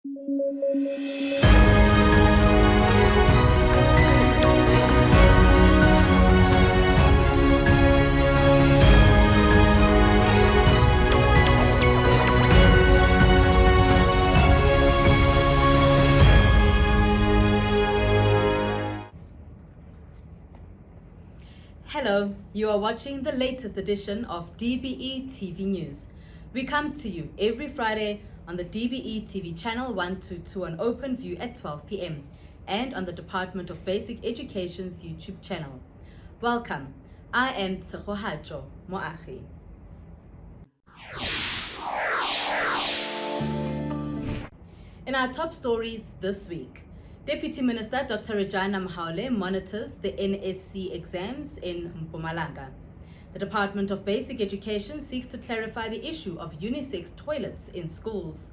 Hello, you are watching the latest edition of DBE TV News. We come to you every Friday on the DBE TV channel 122 on Open View at 12 p.m. and on the Department of Basic Education's YouTube channel. Welcome. I am Tsegohajo Moagi. In our top stories this week, Deputy Minister Dr. Rejana Mhaule monitors the NSC exams in Mpumalanga. The Department of Basic Education seeks to clarify the issue of unisex toilets in schools.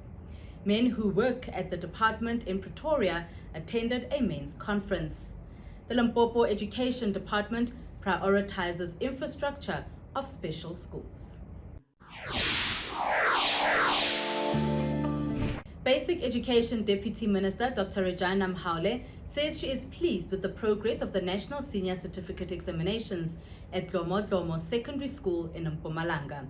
Men who work at the department in Pretoria attended a men's conference. The Limpopo Education Department prioritizes infrastructure of special schools. Basic Education Deputy Minister Dr. Rejana Mhaule says she is pleased with the progress of the National Senior Certificate Examinations at Dlomo Secondary School in Mpumalanga.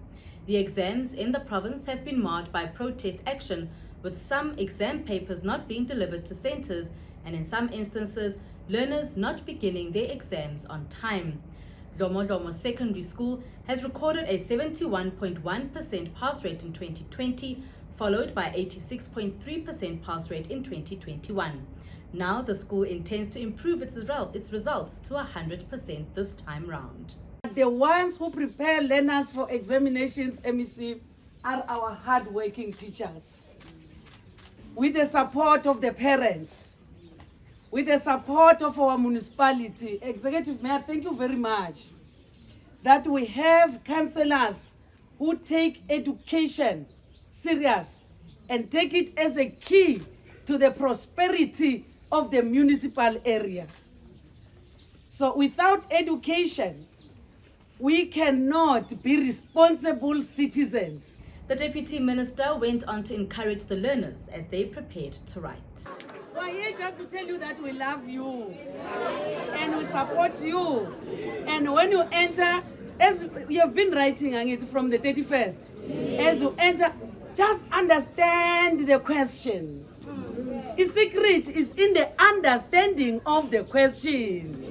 The exams in the province have been marred by protest action, with some exam papers not being delivered to centers and in some instances, learners not beginning their exams on time. Dlomo Secondary School has recorded a 71.1% pass rate in 2020, followed by 86.3% pass rate in 2021. Now the school intends to improve its results to 100% this time round. The ones who prepare learners for examinations, MEC, are our hard-working teachers. With the support of the parents, with the support of our municipality, Executive Mayor, thank you very much, that we have councillors who take education serious and take it as a key to the prosperity of the municipal area. So without education, we cannot be responsible citizens. The Deputy Minister went on to encourage the learners as they prepared to write. We're here just to tell you that we love you and we support you. And when you enter, as you have been writing from the 31st, as you enter, just understand the question. The secret is in the understanding of the question.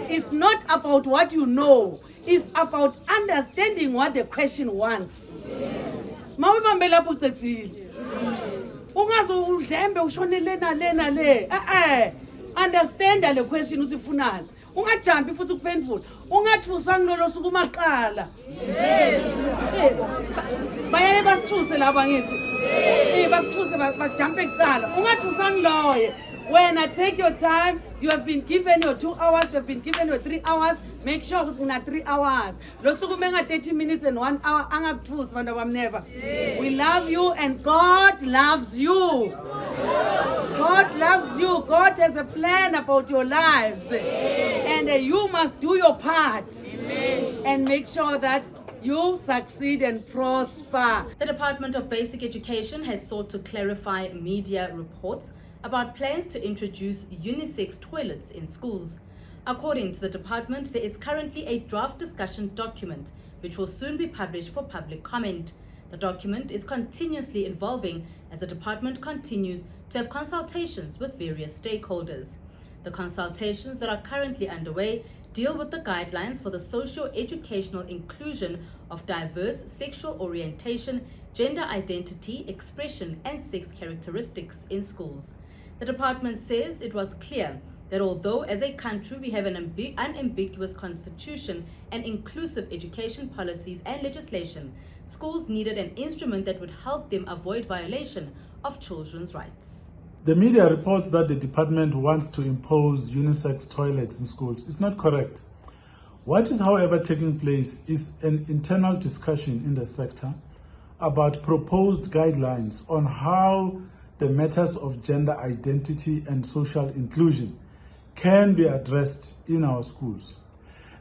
It's not about what you know. It's about understanding what the question wants. Understand the question usifunana. Ungajampi futhi ukuphendula. Ungathuswa ngilolo suku maqala. Bayaye basithuse laba ngithi. Bakuthuse bajampe kuqala. Ungathuswa ngiloye. When I take your time, you have been given your 2 hours, you have been given your 3 hours, make sure it's in 3 hours. Lo suku menga 30 minutes and 1 hour, angakuthusi bantu abamneva. We love you and God loves you. God loves you. God has a plan about your lives. And you must do your part and make sure that you succeed and prosper. The Department of Basic Education has sought to clarify media reports about plans to introduce unisex toilets in schools. According to the department, there is currently a draft discussion document which will soon be published for public comment. The document is continuously evolving as the department continues to have consultations with various stakeholders. The consultations that are currently underway deal with the guidelines for the socio-educational inclusion of diverse sexual orientation, gender identity, expression, and sex characteristics in schools. The department says it was clear that although as a country we have an unambiguous constitution and inclusive education policies and legislation, schools needed an instrument that would help them avoid violation of children's rights. The media reports that the department wants to impose unisex toilets in schools. It's not correct. What is, however, taking place is an internal discussion in the sector about proposed guidelines on how the matters of gender identity and social inclusion can be addressed in our schools.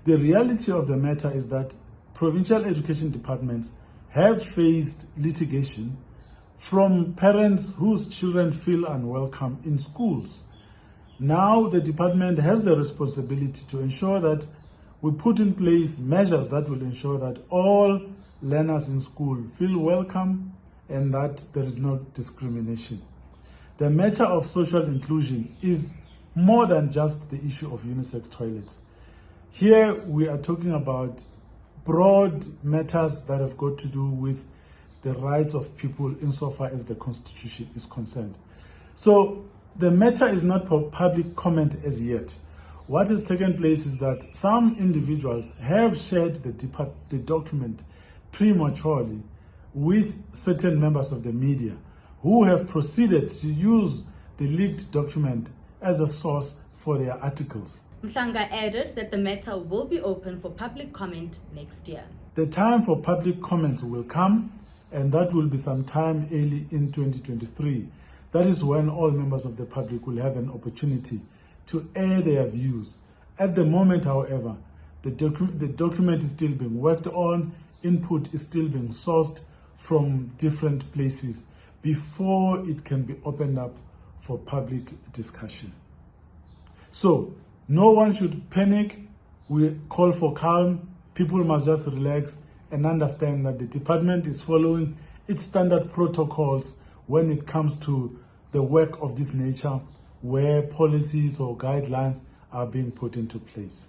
The reality of the matter is that provincial education departments have faced litigation from parents whose children feel unwelcome in schools. Now the department has the responsibility to ensure that we put in place measures that will ensure that all learners in school feel welcome and that there is no discrimination. The matter of social inclusion is more than just the issue of unisex toilets. Here we are talking about broad matters that have got to do with the rights of people insofar as the Constitution is concerned. So the matter is not for public comment as yet. What has taken place is that some individuals have shared the document prematurely with certain members of the media who have proceeded to use the leaked document as a source for their articles. Mhlanga added that the matter will be open for public comment next year. The time for public comments will come, and that will be sometime early in 2023. That is when all members of the public will have an opportunity to air their views. At the moment, however, the document is still being worked on, input is still being sourced from different places before it can be opened up for public discussion. So, no one should panic. We call for calm. People must just relax and understand that the department is following its standard protocols when it comes to the work of this nature, where policies or guidelines are being put into place.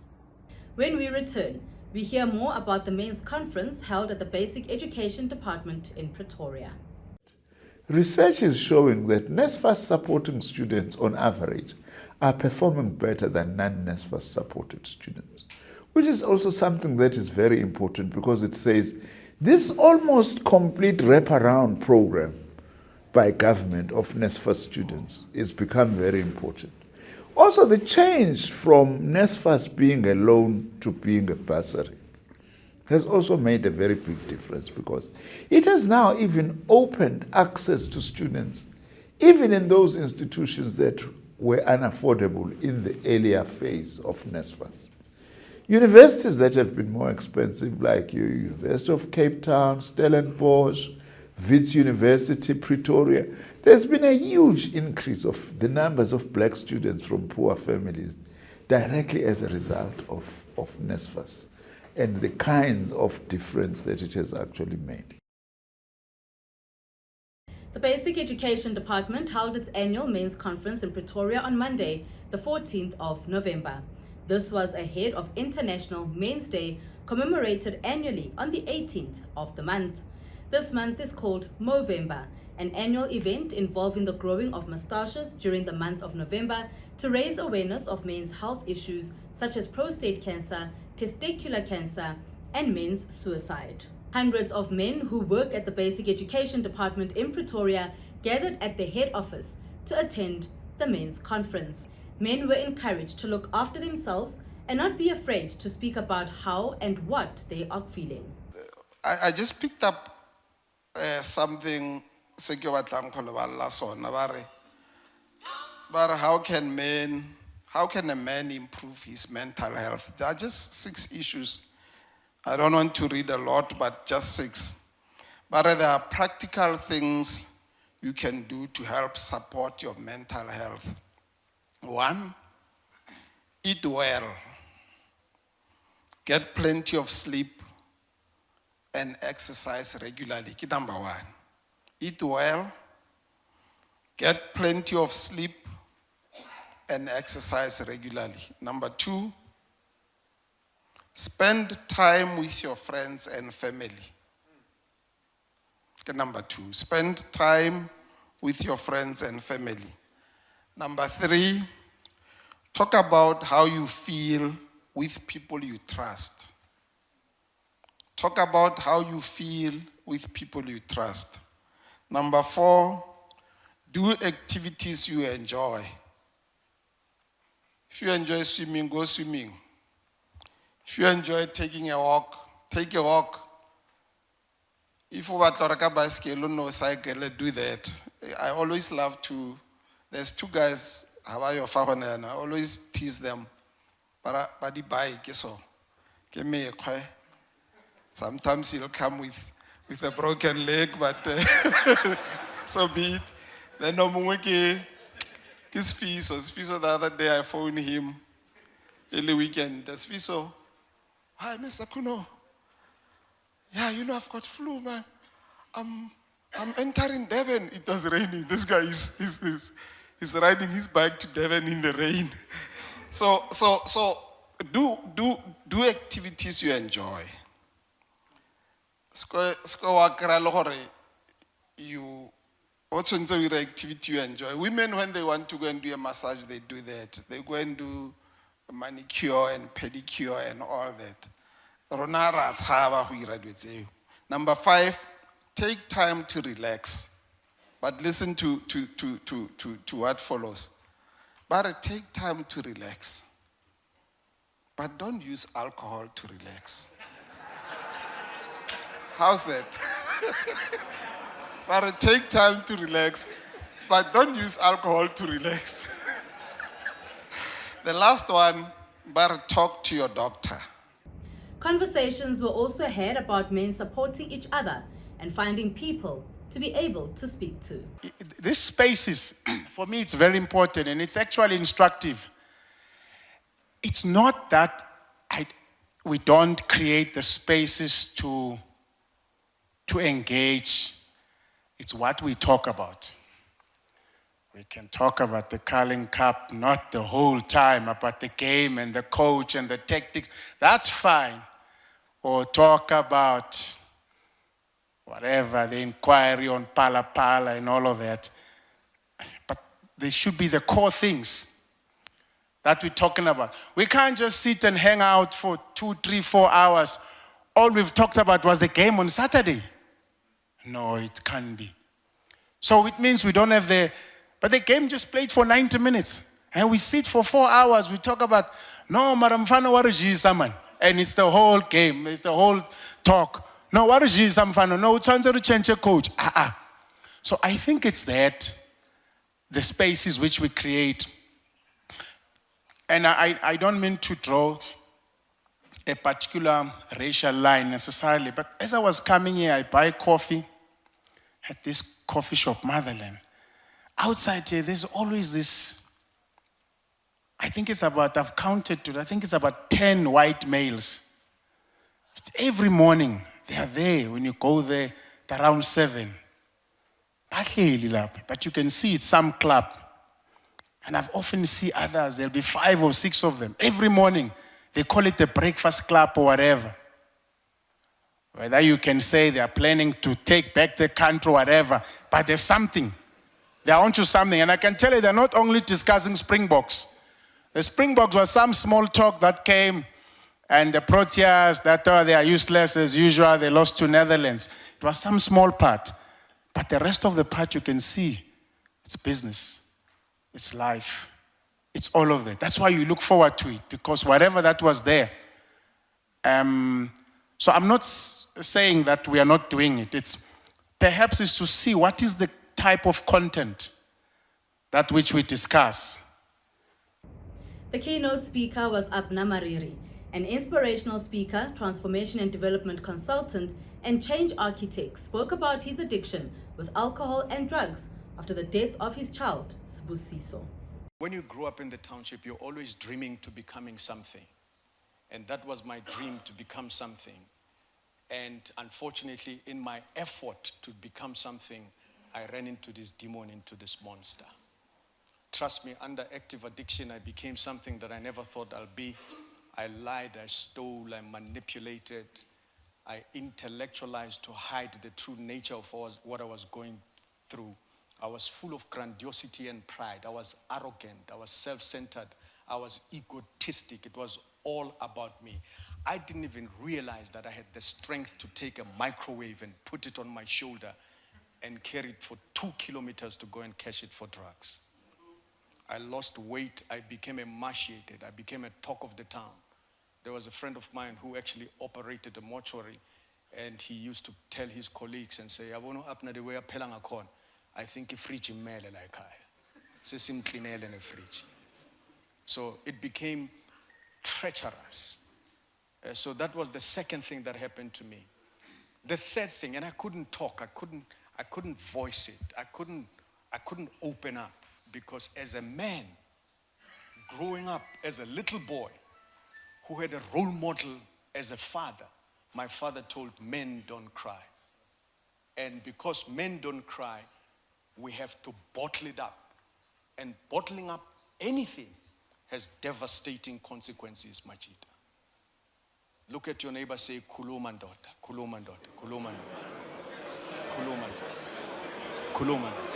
When we return, we hear more about the men's conference held at the Basic Education Department in Pretoria. Research is showing that NSFAS supporting students on average are performing better than non-NSFAS supported students, which is also something that is very important because it says this almost complete wraparound program by government of NSFAS students is become very important. Also, the change from NSFAS being a loan to being a bursary has also made a very big difference because it has now even opened access to students, even in those institutions that were unaffordable in the earlier phase of NSFAS. Universities that have been more expensive, like University of Cape Town, Stellenbosch, Wits University, Pretoria, there's been a huge increase of the numbers of black students from poor families directly as a result of NSFAS and the kinds of difference that it has actually made. The Basic Education Department held its annual men's conference in Pretoria on Monday, the 14th of November. This was ahead of International Men's Day, commemorated annually on the 18th of the month. This month is called Movember, an annual event involving the growing of moustaches during the month of November to raise awareness of men's health issues such as prostate cancer, testicular cancer, and men's suicide. Hundreds of men who work at the Basic Education Department in Pretoria gathered at the head office to attend the men's conference. Men were encouraged to look after themselves and not be afraid to speak about how and what they are feeling. I just picked up something but how can a man improve his mental health? There are just 6 issues. I don't want to read a lot, but just 6. But there are practical things you can do to help support your mental health. 1, eat well. Get plenty of sleep and exercise regularly. Number 1. Eat well, get plenty of sleep and exercise regularly. Number 2, spend time with your friends and family. Number 2, spend time with your friends and family. Number 3, talk about how you feel with people you trust. Talk about how you feel with people you trust. Number 4, do activities you enjoy. If you enjoy swimming, go swimming. If you enjoy taking a walk, take a walk. If you want to ride a bicycle, no cycle, do that. I always love to, there's 2 guys, I always tease them. But the bike, so give me a cry. Sometimes he'll come with a broken leg, but So be it. Then no more his Sfiso the other day I phoned him early weekend. The Sfiso, hi Mr. Kuno. Yeah, you know I've got flu, man. I'm entering Devon. It was raining. This guy is riding his bike to Devon in the rain. So do activities you enjoy. You what's your activity you enjoy? Women, when they want to go and do a massage, they do that. They go and do a manicure and pedicure and all that. Number 5, take time to relax. But listen to what follows. But take time to relax. But don't use alcohol to relax. How's that? But take time to relax, but don't use alcohol to relax. The last one, but talk to your doctor. Conversations were also had about men supporting each other and finding people to be able to speak to. This space is, for me, it's very important and it's actually instructive. It's not that we don't create the spaces to engage. It's what we talk about. We can talk about the Carling Cup, not the whole time, about the game and the coach and the tactics. That's fine. Or talk about whatever, the inquiry on Pala Pala and all of that. But they should be the core things that we're talking about. We can't just sit and hang out for 2, 3, 4 hours. All we've talked about was the game on Saturday. No, it can't be. So it means we don't have but the game just played for 90 minutes. And we sit for 4 hours, we talk about, no, Maramfano, what is someone? And it's the whole game, it's the whole talk. No, what is Samfano? No, it's to change a coach. So I think it's that, the spaces which we create. And I don't mean to draw a particular racial line necessarily, but as I was coming here, I buy coffee at this coffee shop, Motherland. Outside here, there's always this, I've counted to, I think it's about 10 white males. It's every morning, they are there. When you go there, it's around 7. But you can see it's some club. And I've often seen others, there'll be 5 or 6 of them. Every morning, they call it the breakfast club or whatever. Whether you can say they are planning to take back the country or whatever, but there's something. They're onto something. And I can tell you, they're not only discussing Springboks. The Springboks was some small talk that came, and the Proteas, that they are useless as usual, they lost to Netherlands. It was some small part. But the rest of the part you can see, it's business, it's life, it's all of that. That's why you look forward to it, because whatever that was there. So I'm not saying that we are not doing it. It's perhaps is to see what is the type of content that which we discuss. The keynote speaker was Abna Mariri, an inspirational speaker, transformation and development consultant, and change architect, spoke about his addiction with alcohol and drugs after the death of his child, Sibusiso. When you grow up in the township, you're always dreaming to becoming something. And that was my dream, to become something. And unfortunately, in my effort to become something, I ran into this demon, into this monster. Trust me, under active addiction, I became something that I never thought I'll be. I lied, I stole, I manipulated, I intellectualized to hide the true nature of what I was going through. I was full of grandiosity and pride. I was arrogant, I was self-centered, I was egotistic. It was all about me. I didn't even realize that I had the strength to take a microwave and put it on my shoulder and carry it for 2 kilometers to go and cash it for drugs. I lost weight. I became emaciated. I became a talk of the town. There was a friend of mine who actually operated a mortuary, and he used to tell his colleagues and say, I think a fridge in mele like I. Fridge. So it became treacherous. So that was the second thing that happened to me. The third thing, and I couldn't talk. I couldn't voice it. I couldn't open up, because as a man, growing up as a little boy who had a role model as a father, my father told men don't cry. And because men don't cry, we have to bottle it up. And bottling up anything has devastating consequences, Majida. Look at your neighbor, say, Kuluma ndoda, Kuluma ndoda, Kuluma ndoda, Kuluma ndoda, Kuluma ndoda.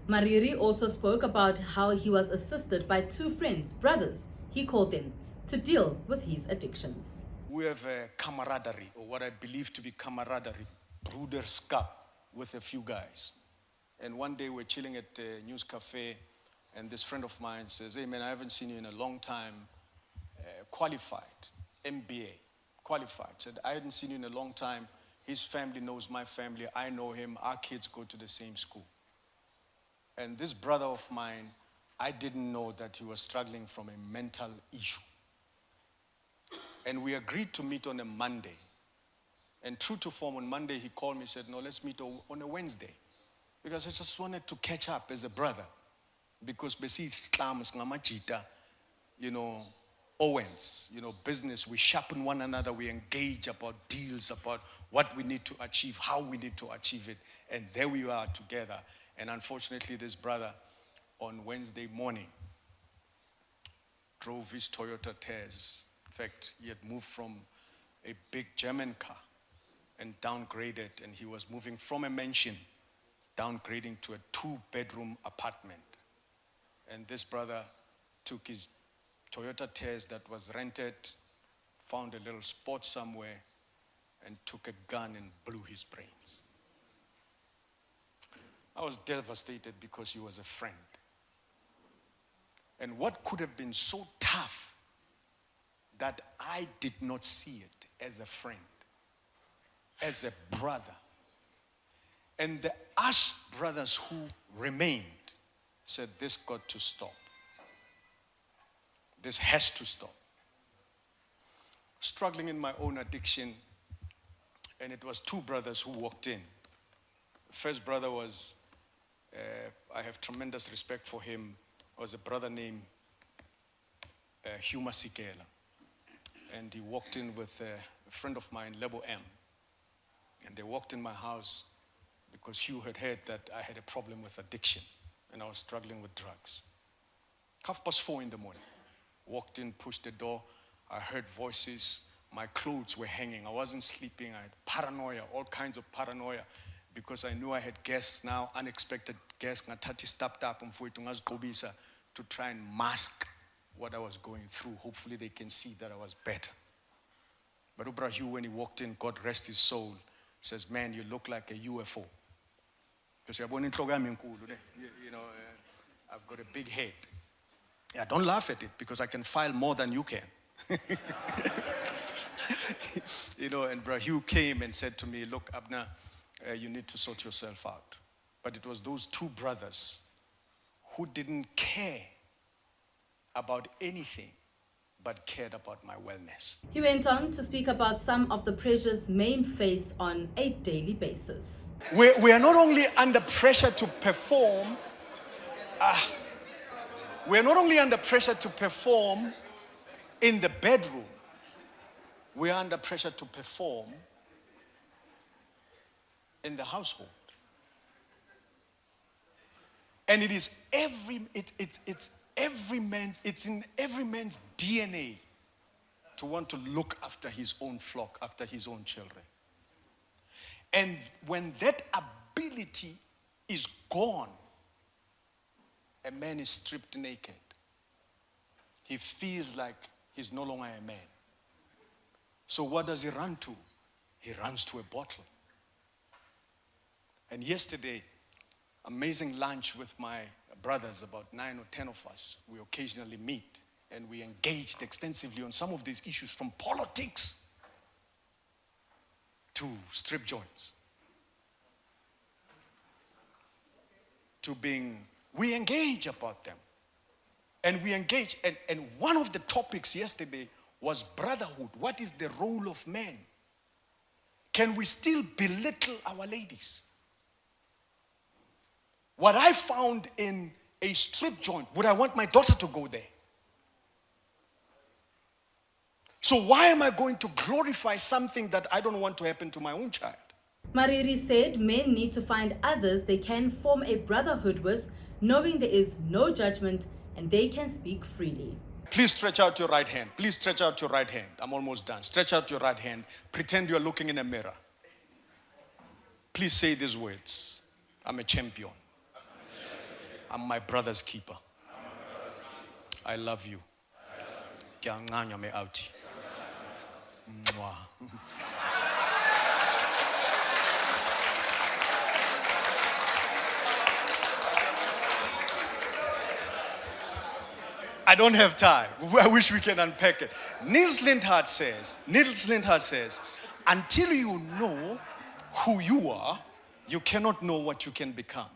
Mariri also spoke about how he was assisted by two friends, brothers, he called them, to deal with his addictions. We have a camaraderie, or what I believe to be camaraderie, broederskap, with a few guys. And one day we're chilling at a news cafe, and this friend of mine says, hey man, I haven't seen you in a long time. Qualified, MBA, qualified. Said, I hadn't seen you in a long time. His family knows my family. I know him. Our kids go to the same school. And this brother of mine, I didn't know that he was struggling from a mental issue. And we agreed to meet on a Monday. And true to form, on Monday he called me and said, no, let's meet on a Wednesday. Because I just wanted to catch up as a brother. Because Owens, business, we sharpen one another, we engage about deals, about what we need to achieve, how we need to achieve it. And there we are together. And unfortunately, this brother on Wednesday morning drove his Toyota Tez. In fact, he had moved from a big German car and downgraded, and he was moving from a mansion, downgrading to a 2-bedroom apartment. And this brother took his Toyota Tez that was rented, found a little spot somewhere, and took a gun and blew his brains. I was devastated because he was a friend. And what could have been so tough that I did not see it as a friend, as a brother. And the us brothers who remained said, this got to stop. This has to stop. Struggling in my own addiction, and it was two brothers who walked in. The first brother was, I have tremendous respect for him, was a brother named Huma Sikela. And he walked in with a friend of mine, Lebo M. And they walked in my house because Hugh had heard that I had a problem with addiction and I was struggling with drugs. 4:30 in the morning. Walked in, pushed the door. I heard voices. My clothes were hanging. I wasn't sleeping. I had paranoia, all kinds of paranoia, because I knew I had guests now, unexpected guests. Ngatati stepped up to try and mask what I was going through. Hopefully they can see that I was better. But Ubra Hugh, when he walked in, God rest his soul, says, man, you look like a UFO. Because I've got a big head. Yeah, don't laugh at it, because I can file more than you can. And Bra Hugh came and said to me, look, Abner, you need to sort yourself out. But it was those two brothers who didn't care about anything but cared about my wellness. He went on to speak about some of the pressures men face on a daily basis. We are not only under pressure to perform, in the bedroom, we are under pressure to perform in the household. And it is it's in every man's DNA to want to look after his own flock, after his own children. And when that ability is gone, a man is stripped naked. He feels like he's no longer a man. So what does he run to? He runs to a bottle. And yesterday, amazing lunch with my brothers, about 9 or 10 of us. We occasionally meet and we engaged extensively on some of these issues, from politics to strip joints. We engage about them. And we engage, and one of the topics yesterday was brotherhood. What is the role of men? Can we still belittle our ladies? What I found in a strip joint, would I want my daughter to go there? So why am I going to glorify something that I don't want to happen to my own child? Mariri said men need to find others they can form a brotherhood with, knowing there is no judgment and they can speak freely. Please stretch out your right hand. Please stretch out your right hand. I'm almost done. Stretch out your right hand. Pretend you're looking in a mirror. Please say these words. I'm a champion. I'm my brother's keeper. I love you. Mwah. I don't have time. I wish we can unpack it. Niels Lindhardt says, until you know who you are, you cannot know what you can become.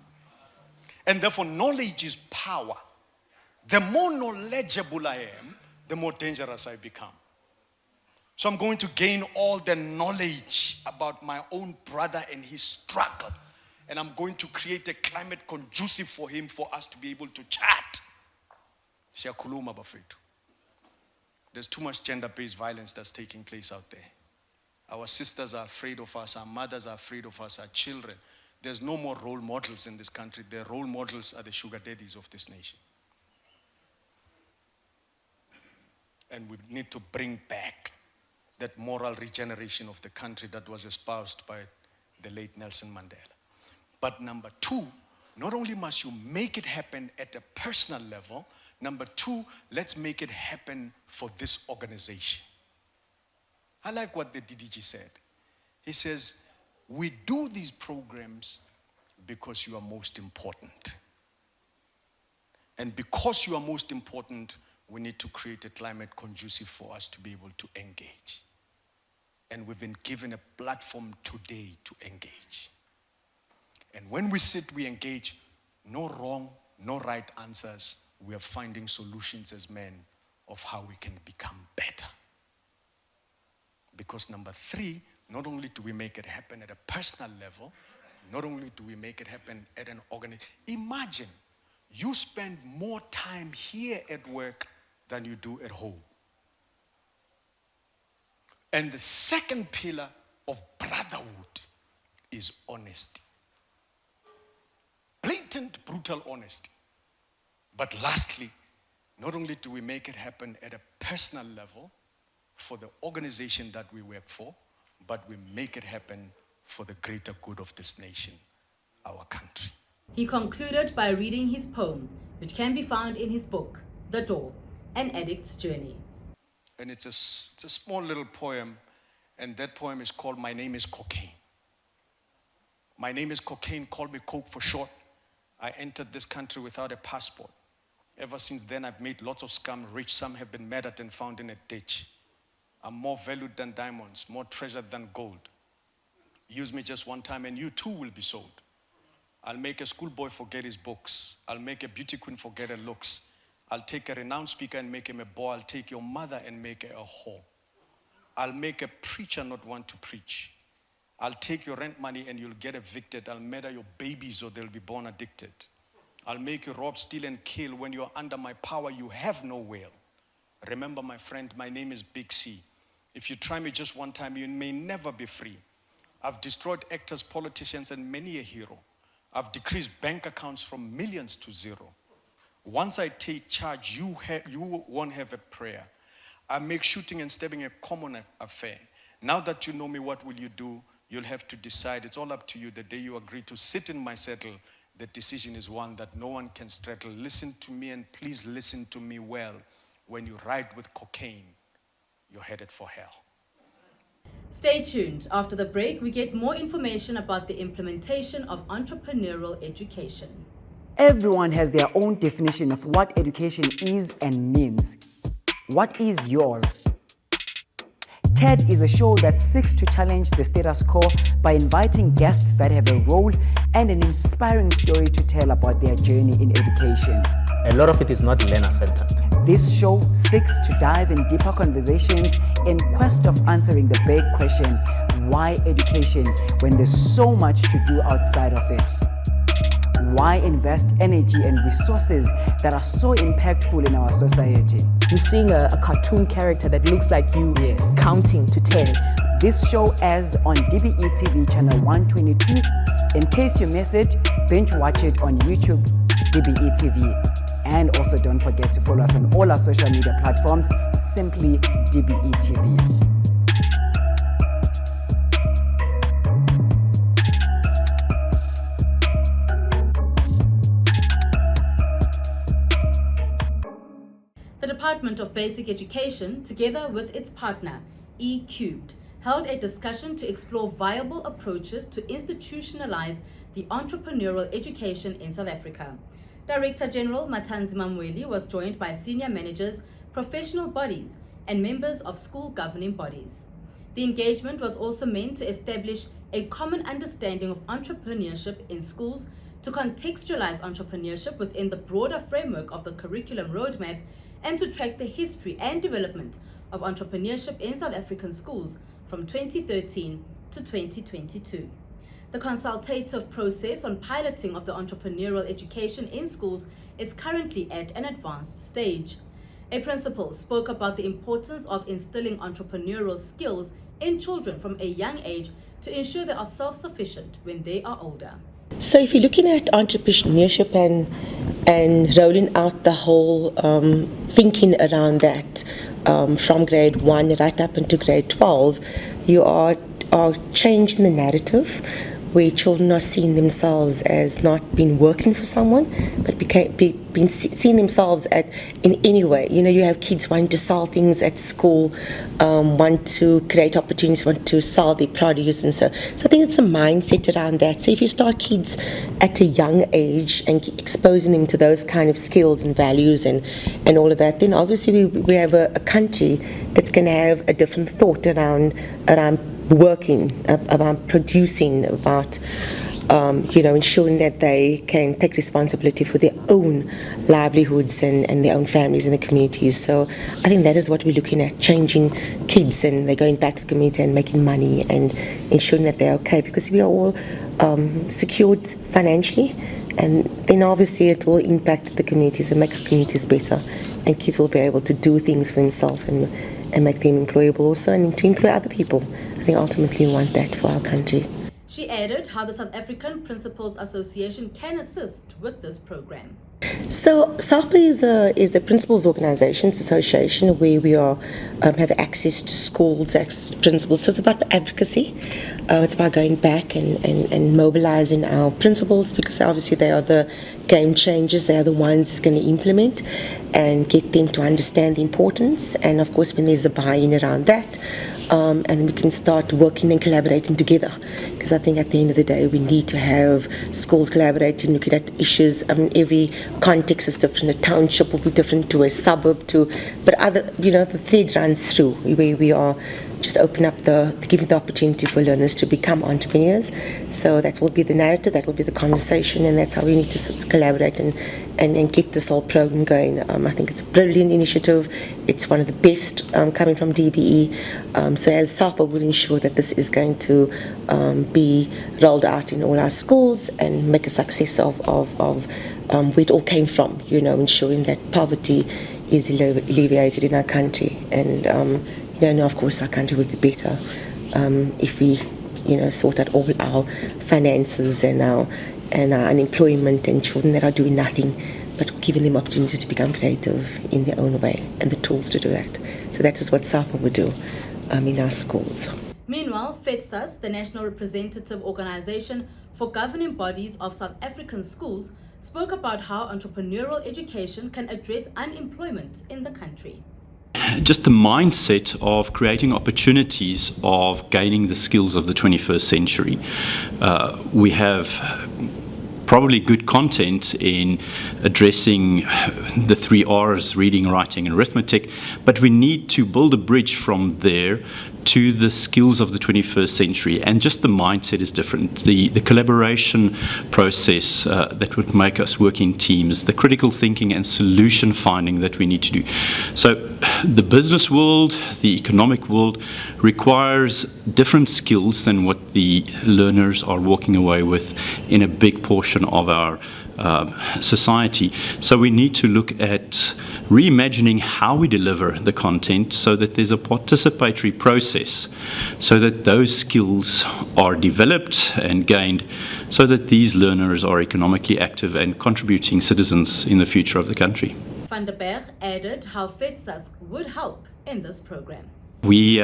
And therefore, knowledge is power. The more knowledgeable I am, the more dangerous I become. So I'm going to gain all the knowledge about my own brother and his struggle. And I'm going to create a climate conducive for him, for us to be able to chat. There's too much gender-based violence that's taking place out there. Our sisters are afraid of us. Our mothers are afraid of us. Our children. There's no more role models in this country. The role models are the sugar daddies of this nation. And we need to bring back that moral regeneration of the country that was espoused by the late Nelson Mandela. But number two, not only must you make it happen at a personal level, number two, let's make it happen for this organization. I like what the DDG said. He says, we do these programs because you are most important. And because you are most important, we need to create a climate conducive for us to be able to engage. And we've been given a platform today to engage. And when we sit, we engage, no wrong, no right answers. We are finding solutions as men of how we can become better. Because number three, not only do we make it happen at a personal level, not only do we make it happen at an organization. Imagine you spend more time here at work than you do at home. And the second pillar of brotherhood is honesty. Blatant, brutal honesty. But lastly, not only do we make it happen at a personal level for the organization that we work for, but we make it happen for the greater good of this nation, our country. He concluded by reading his poem, which can be found in his book, The Door, An Addict's Journey. And it's a small little poem, and that poem is called My Name is Cocaine. My name is Cocaine, call me Coke for short. I entered this country without a passport. Ever since then, I've made lots of scum rich. Some have been murdered and found in a ditch. I'm more valued than diamonds, more treasured than gold. Use me just one time and you too will be sold. I'll make a schoolboy forget his books. I'll make a beauty queen forget her looks. I'll take a renowned speaker and make him a bore. I'll take your mother and make her a whore. I'll make a preacher not want to preach. I'll take your rent money and you'll get evicted. I'll murder your babies or they'll be born addicted. I'll make you rob, steal, and kill. When you're under my power, you have no will. Remember, my friend, my name is Big C. If you try me just one time, you may never be free. I've destroyed actors, politicians, and many a hero. I've decreased bank accounts from millions to zero. Once I take charge, you won't have a prayer. I make shooting and stabbing a common affair. Now that you know me, what will you do? You'll have to decide. It's all up to you. The day you agree to sit in my saddle, the decision is one that no one can straddle. Listen to me and please listen to me well. When you ride with cocaine, you're headed for hell. Stay tuned. After the break, we get more information about the implementation of entrepreneurial education. Everyone has their own definition of what education is and means. What is yours? TED is a show that seeks to challenge the status quo by inviting guests that have a role and an inspiring story to tell about their journey in education. A lot of it is not learner-centered. This show seeks to dive in deeper conversations in quest of answering the big question, why education when there's so much to do outside of it? why invest energy and resources that are so impactful in our society? You're seeing a cartoon character that looks like you counting to 10. This show airs on DBE TV channel 122. In case you miss it, binge watch it on YouTube, DBE TV. And also don't forget to follow us on all our social media platforms, simply DBE TV. The Department of Basic Education, together with its partner, E Cubed, held a discussion to explore viable approaches to institutionalize the entrepreneurial education in South Africa. Director General Matanzima Mweli was joined by senior managers, professional bodies, and members of school governing bodies. The engagement was also meant to establish a common understanding of entrepreneurship in schools, to contextualize entrepreneurship within the broader framework of the curriculum roadmap, and to track the history and development of entrepreneurship in South African schools from 2013 to 2022. The consultative process on piloting of the entrepreneurial education in schools is currently at an advanced stage. A principal spoke about the importance of instilling entrepreneurial skills in children from a young age to ensure they are self-sufficient when they are older. So if you're looking at entrepreneurship and rolling out the whole thinking around that from grade 1 right up into grade 12, you are changing the narrative where children are seeing themselves as not being working for someone, but being seeing themselves in any way. You know, you have kids wanting to sell things at school, want to create opportunities, want to sell their produce, and so I think it's a mindset around that. So if you start kids at a young age and exposing them to those kind of skills and values and all of that, then obviously we have a country that's going to have a different thought around working, about producing, about ensuring that they can take responsibility for their own livelihoods and their own families and the communities. So I think that is what we're looking at, changing kids, and they're going back to the community and making money and ensuring that they're okay, because we are all secured financially, and then obviously it will impact the communities and make our communities better, and kids will be able to do things for themselves and make them employable also, and to employ other people. I think ultimately we want that for our country. She added how the South African Principals Association can assist with this program. So SAPA is a principals organizations association where we are have access to schools, principals. So it's about advocacy. It's about going back and mobilizing our principals, because obviously they are the game changers. They are the ones who's going to implement and get them to understand the importance. And of course, when there's a buy-in around that, and we can start working and collaborating together, because I think at the end of the day we need to have schools collaborating, looking at issues. I mean, every context is different. A township will be different to a suburb, but the thread runs through where we are just open up giving the opportunity for learners to become entrepreneurs. So that will be the narrative, that will be the conversation, and that's how we need to collaborate and get this whole program going. I think it's a brilliant initiative. It's one of the best coming from DBE. So as SAPA, we'll ensure that this is going to be rolled out in all our schools and make a success of where it all came from, ensuring that poverty is alleviated in our country. And of course, our country would be better if we, sort out all our finances and our unemployment and children that are doing nothing, but giving them opportunities to become creative in their own way and the tools to do that. So that is what SAPA would do in our schools. Meanwhile, FETSAS, the National Representative Organization for Governing Bodies of South African Schools, spoke about how entrepreneurial education can address unemployment in the country. Just the mindset of creating opportunities of gaining the skills of the 21st century. We have probably good content in addressing the 3 R's, reading, writing, and arithmetic, but we need to build a bridge from there to the skills of the 21st century, and just the mindset is different. The collaboration process that would make us work in teams, the critical thinking and solution finding that we need to do. So the business world, the economic world requires different skills than what the learners are walking away with in a big portion of our society. So we need to look at reimagining how we deliver the content so that there's a participatory process, so that those skills are developed and gained, so that these learners are economically active and contributing citizens in the future of the country. Van der Berg added how FEDSASC would help in this program. We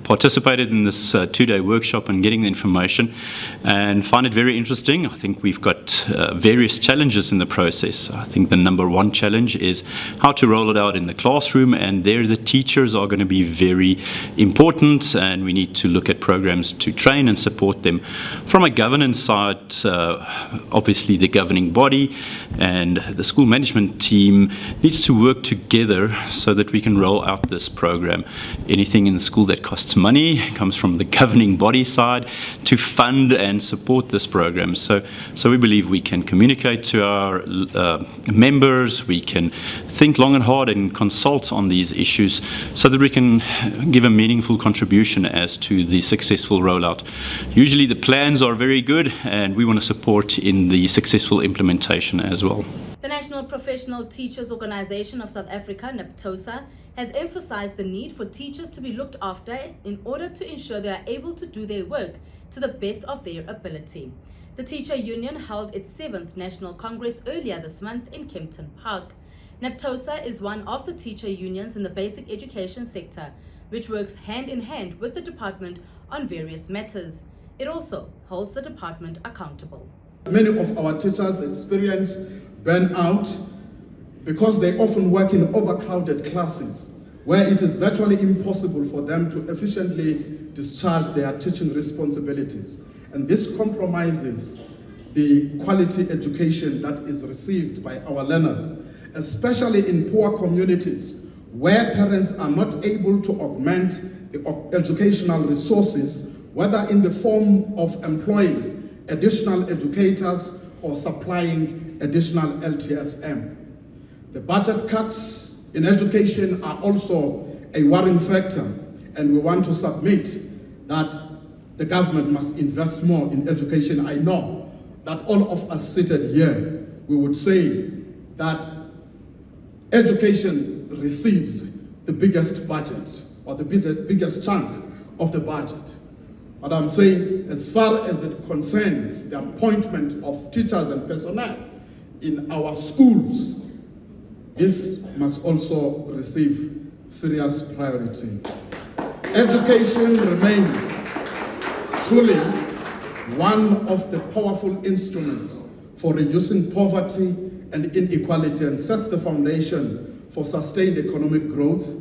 participated in this two-day workshop on getting the information and find it very interesting. I think we've got various challenges in the process. I think the number one challenge is how to roll it out in the classroom, and there the teachers are going to be very important, and we need to look at programs to train and support them. From a governance side, obviously the governing body and the school management team needs to work together so that we can roll out this program. Anything in the school that costs money comes from the governing body side to fund and support this program. So we believe we can communicate to our members, we can think long and hard and consult on these issues so that we can give a meaningful contribution as to the successful rollout. Usually the plans are very good and we want to support in the successful implementation as well. The National Professional Teachers Organization of South Africa, NAPTOSA, has emphasized the need for teachers to be looked after in order to ensure they are able to do their work to the best of their ability. The teacher union held its 7th National Congress earlier this month in Kempton Park. NAPTOSA is one of the teacher unions in the basic education sector, which works hand in hand with the department on various matters. It also holds the department accountable. Many of our teachers experience burnout because they often work in overcrowded classes where it is virtually impossible for them to efficiently discharge their teaching responsibilities. And this compromises the quality education that is received by our learners, especially in poor communities where parents are not able to augment the educational resources, whether in the form of employing additional educators or supplying additional LTSM. The budget cuts in education are also a worrying factor, and we want to submit that the government must invest more in education. I know that all of us seated here, we would say that education receives the biggest budget or the biggest chunk of the budget. But I'm saying, as far as it concerns the appointment of teachers and personnel in our schools, this must also receive serious priority. Education remains truly one of the powerful instruments for reducing poverty and inequality and sets the foundation for sustained economic growth.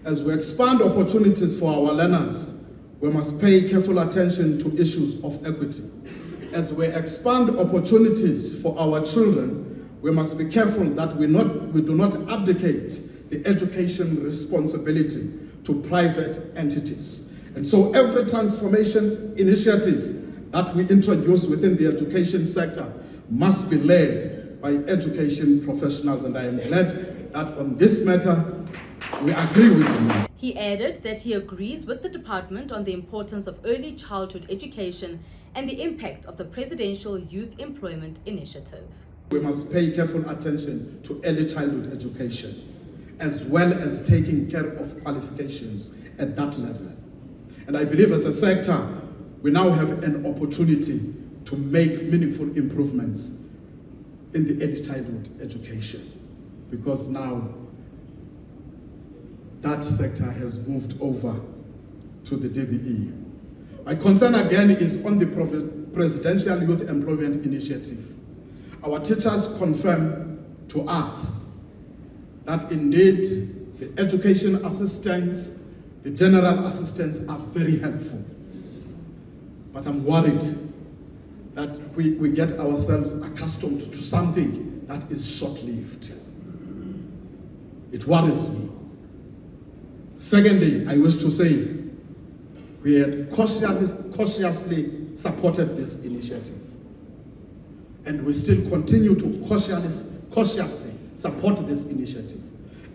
As we expand opportunities for our learners, we must pay careful attention to issues of equity. As we expand opportunities for our children, we must be careful that we do not abdicate the education responsibility to private entities. And so every transformation initiative that we introduce within the education sector must be led by education professionals, and I am glad that on this matter we agree with you. He added that he agrees with the department on the importance of early childhood education and the impact of the Presidential Youth Employment Initiative. We must pay careful attention to early childhood education, as well as taking care of qualifications at that level. And I believe as a sector, we now have an opportunity to make meaningful improvements in the early childhood education, because now that sector has moved over to the DBE. My concern again is on the Presidential Youth Employment Initiative. Our teachers confirm to us that indeed the education assistants, the general assistants are very helpful. But I'm worried that we get ourselves accustomed to something that is short-lived. It worries me. Secondly, I wish to say we had cautiously supported this initiative. And we still continue to cautiously support this initiative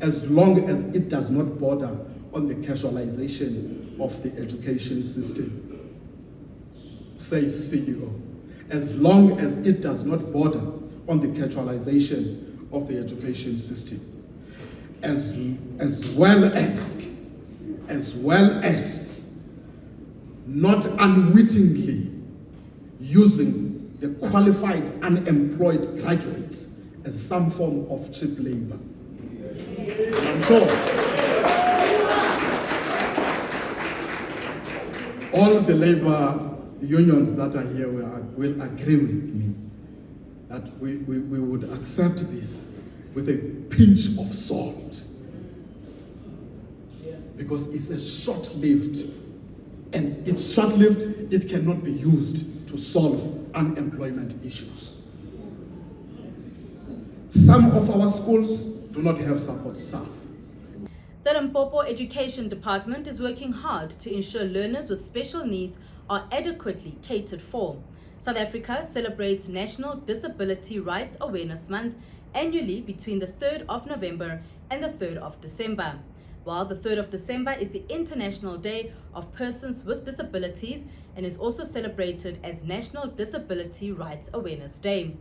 as long as it does not border on the casualization of the education system, says CEO. As long as it does not border on the casualization of the education system, as well as not unwittingly using the qualified unemployed graduates as some form of cheap labor. I'm sure all the labor unions that are here will agree with me that we would accept this with a pinch of salt, because it's a short-lived, and it's short-lived, it cannot be used to solve unemployment issues. Some of our schools do not have support staff. The Limpopo Education Department is working hard to ensure learners with special needs are adequately catered for. South Africa celebrates National Disability Rights Awareness Month annually between the 3rd of November and the 3rd of December. While the 3rd of December is the International Day of Persons with Disabilities and is also celebrated as National Disability Rights Awareness Day.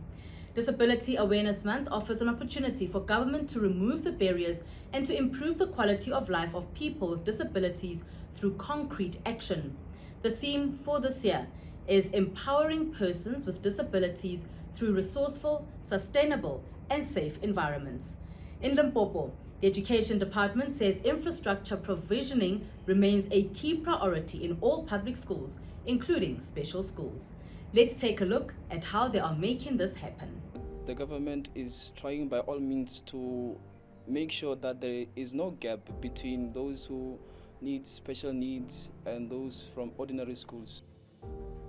Disability Awareness Month offers an opportunity for government to remove the barriers and to improve the quality of life of people with disabilities through concrete action. The theme for this year is empowering persons with disabilities through resourceful, sustainable, and safe environments. In Limpopo, the Education Department says infrastructure provisioning remains a key priority in all public schools, including special schools. Let's take a look at how they are making this happen. The government is trying by all means to make sure that there is no gap between those who need special needs and those from ordinary schools.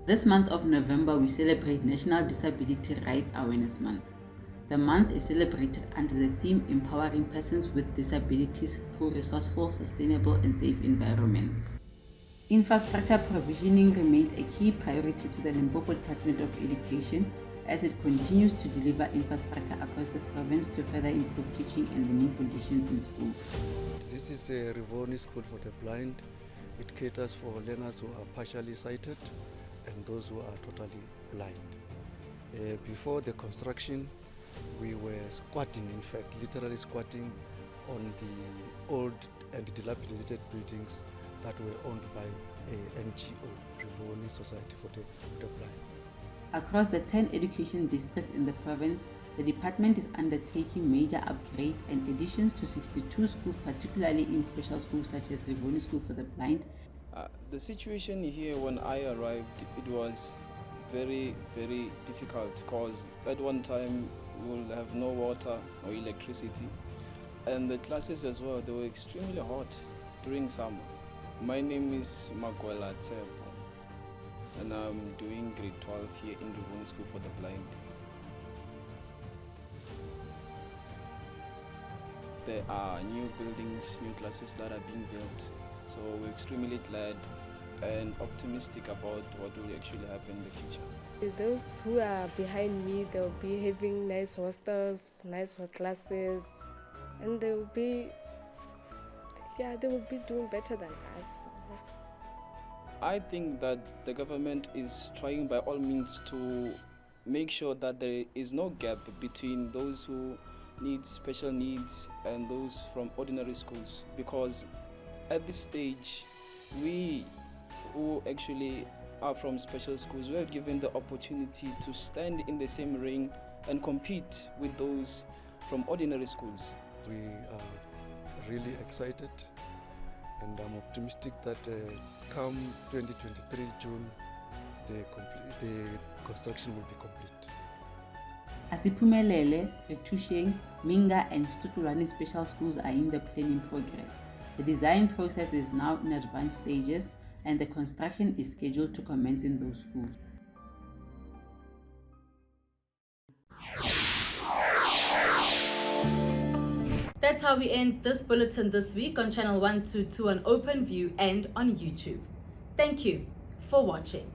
This month of November, we celebrate National Disability Rights Awareness Month. The month is celebrated under the theme Empowering Persons with Disabilities through Resourceful, Sustainable and Safe Environments. Infrastructure provisioning remains a key priority to the Limpopo Department of Education as it continues to deliver infrastructure across the province to further improve teaching and learning conditions in schools. This is a Rivoni School for the Blind. It caters for learners who are partially sighted and those who are totally blind. Before the construction, we were squatting, in fact, literally squatting on the old and dilapidated buildings that were owned by a NGO, Rivoni Society for the Blind. Across the 10 education districts in the province, the department is undertaking major upgrades and additions to 62 schools, particularly in special schools such as Rivoni School for the Blind. The situation here when I arrived, it was very, very difficult because at one time we will have no water or electricity, and the classes as well, they were extremely hot during summer. My name is Magwela Tsepo, and I'm doing grade 12 here in Rivoni School for the Blind. There are new buildings, new classes that are being built, so we're extremely glad and optimistic about what will actually happen in the future. Those who are behind me, they'll be having nice hostels, nice classes, and they will be doing better than us. I think that the government is trying by all means to make sure that there is no gap between those who need special needs and those from ordinary schools, because at this stage, we who actually are from special schools, we are given the opportunity to stand in the same ring and compete with those from ordinary schools. We are really excited, and I'm optimistic that come 2023 June, the construction will be complete. Asiphumelele, Retusheng, Minga and Stutulani special schools are in the planning progress. The design process is now in advanced stages and the construction is scheduled to commence in those schools. That's how we end this bulletin this week on Channel 122 on OpenView and on YouTube. Thank you for watching.